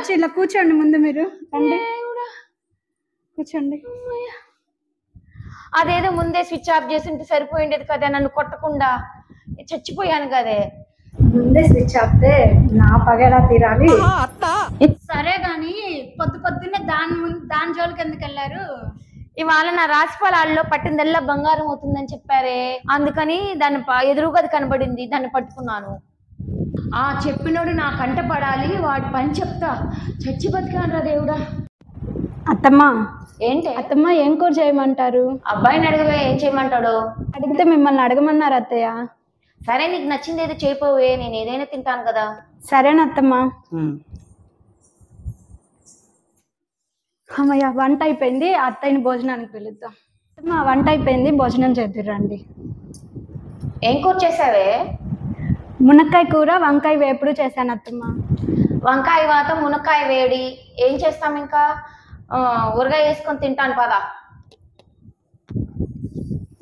వచ్చి ఇలా కూర్చోండి ముందు మీరు రండి కూర్చోండి అదేదో ముందే స్విచ్ ఆఫ్ చేసి ఉంటే సరిపోయిండేది కదా నన్ను కొట్టకుండా చచ్చిపోయాను కదే ముందే స్విచ్ ఆపితే నా పగ ఎలా తీరాలి సరే గాని పొద్దున్నే దాని జోలికి ఎందుకు వెళ్ళారు ఇవాళ నా రాశి ఫలాల్లో పట్టిందల్లా బంగారం అవుతుందని చెప్పారే అందుకని దాన్ని ఎదురుగా కనబడింది దాన్ని పట్టుకున్నాను ఆ చెప్పినోడు నా కంట పడాలి వాడి పని చెప్తా చచ్చి బతికానరా దేవుడా అత్తమ్మ ఏంటి అత్తమ్మ ఏం కూర చేయమంటారు అబ్బాయిని అడగవే ఏం చేయమంటాడు అడిగితే మిమ్మల్ని అడగమన్నారు అత్తయ్య సరే నీకు నచ్చింది ఏదో చేయపోవే నేను ఏదైనా తింటాను కదా సరేనత్తమ్మ అమ్మయ్య వంట అయిపోయింది అత్తయ్యని భోజనానికి పిలుద్దాం అత్తమ్మ వంట అయిపోయింది భోజనం చేద్దురండి ఏం కూర చేసావే మునక్కాయ కూర వంకాయ వేపుడు చేశాను అత్తమ్మ వంకాయ వాత మునక్కాయ వేడి ఏం చేస్తాం ఇంకా ఊరగాయ వేసుకొని తింటాను పదా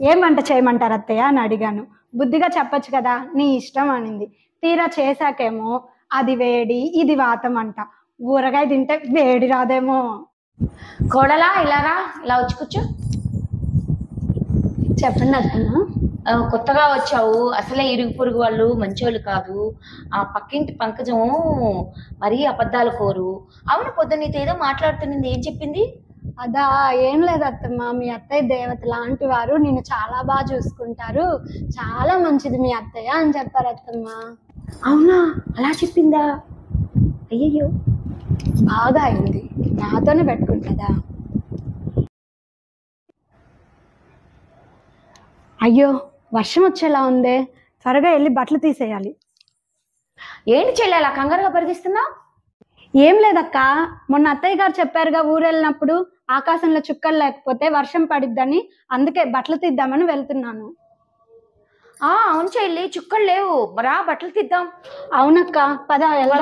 ఏం వంట చేయమంటారు అత్తయ్య అని అడిగాను బుద్ధిగా చెప్పచ్చు కదా నీ ఇష్టం అనింది తీరా చేశాకేమో అది వేడి ఇది వాతం అంట ఊరగాయ తింటే వేడి రాదేమో కోడలా ఇలారా ఇలా వచ్చి కూర్చో చెప్పండి అత్తమ్మ కొత్తగా వచ్చావు అసలే ఇరుగు పొరుగు వాళ్ళు మంచోళ్ళు కాదు ఆ పక్కింటి పంకజం మరీ అబద్ధాలు కోరు అవును పొద్దున్నీతో ఏదో మాట్లాడుతున్నది ఏం చెప్పింది అదా ఏం లేదు అత్తమ్మ మీ అత్తయ్య దేవత లాంటి వారు నిన్ను చాలా బాగా చూసుకుంటారు చాలా మంచిది మీ అత్తయ్య అని చెప్పారు అత్తమ్మ అవునా అలా చెప్పిందా అయ్యయ్యో బాగా అయింది నాతోనే పెట్టుకుంటుందా అయ్యో వర్షం వచ్చేలా ఉందే త్వరగా వెళ్ళి బట్టలు తీసేయాలి ఏంటి చెల్లి అలా కంగారుగా పరిగిస్తున్నా ఏం లేదక్క మొన్న అత్తయ్య గారు చెప్పారుగా ఊరు వెళ్ళినప్పుడు ఆకాశంలో చుక్కలు లేకపోతే వర్షం పడిద్దని అందుకే బట్టలు తీద్దామని వెళ్తున్నాను అవును చెల్లి చుక్కలు లేవు మరా బట్టలు తీద్దాం అవునక్క పద ఎలా